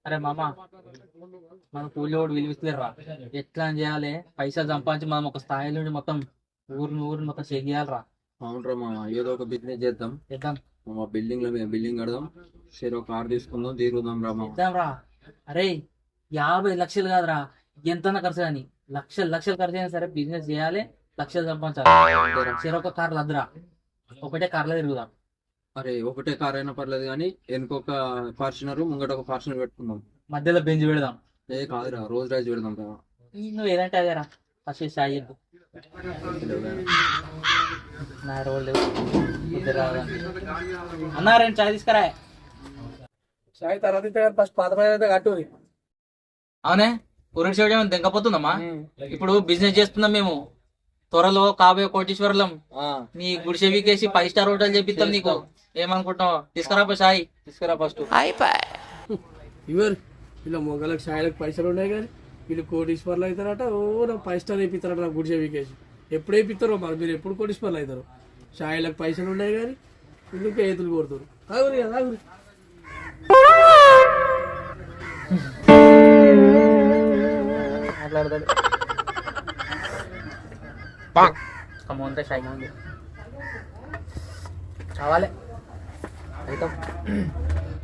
అరే మామ, మన కూలి కూడా విలువిస్తలేరా? ఎట్లా అని చేయాలి? పైసలు సంపాదించి మనం ఒక స్థాయి నుండి మొత్తం ఊరిని మొత్తం చెయ్యాలరా. అవునరా మా ఏదో ఒక బిజినెస్ చేద్దాం. చేద్దాం మా బిల్డింగ్ కడదాం, సరే ఒక కార్ తీసుకుందాం, తిరుగుదాం రా మా. చేద్దాం రా. అరే 50 లక్షలు కాదురా, ఎంతన్నా ఖర్చు కానీ లక్షలు లక్షలు ఖర్చు అయినా సరే బిజినెస్ చేయాలి, లక్షలు సంపాదించాలి. చెరొక కార్లు వద్దురా, ఒకటే కార్లో తిరుగుదాం. అరే ఒకటే కార్ అయినా పర్లేదు కానీ వెనుకొక ఫార్చునర్ ముంగట ఒక ఫార్చునర్ పెట్టుకుందాం. మధ్యలో బెంచ్ పెడదాం. ఏ కాదురా, రోజు రైజ్ పెడదాం రా. నువ్వు ఏదంటే అదేరా. ఫస్ట్ సాయి చెప్పు. నా రోల్ లేవు. అన్నా 2 చాయ్ తీసుకురా. చాయ్ తర్వాత ఫస్ట్ పాత పైన కట్టు. అవునే, ఊరికి చేయడం దెంకపోతుందమ్మా. ఇప్పుడు బిజినెస్ చేస్తున్నాం మేము, త్వరలో కాబోయే కోటీశ్వరులం. నీ గుడిసె వీకేసి 5 స్టార్ హోటల్ చేపిస్తాం నీకు. ఏమనుకుంటావు? తీసుకురా సాయి, తీసుకురా ఫస్ట్. ఇవరు ఇలా మొగలకు ఛాయలకు పైసలు ఉన్నాయి కానీ వీళ్ళు కోటీశ్వర్లు అవుతారట. ఓ నాకు 5 స్టార్ వేపిస్తారట నాకు గుడిసె వీకేసి. ఎప్పుడు వేపిస్తారో మరి, మీరు ఎప్పుడు కోటీశ్వర్లు అవుతారు? ఛాయలకు పైసలు ఉన్నాయి కానీ వీళ్ళు ఏతులు కొడుతారు. ఆగురి కదా ఆగురి. మాట్లాడతాడు కమ్మంతా షాయి కావాలి అయితే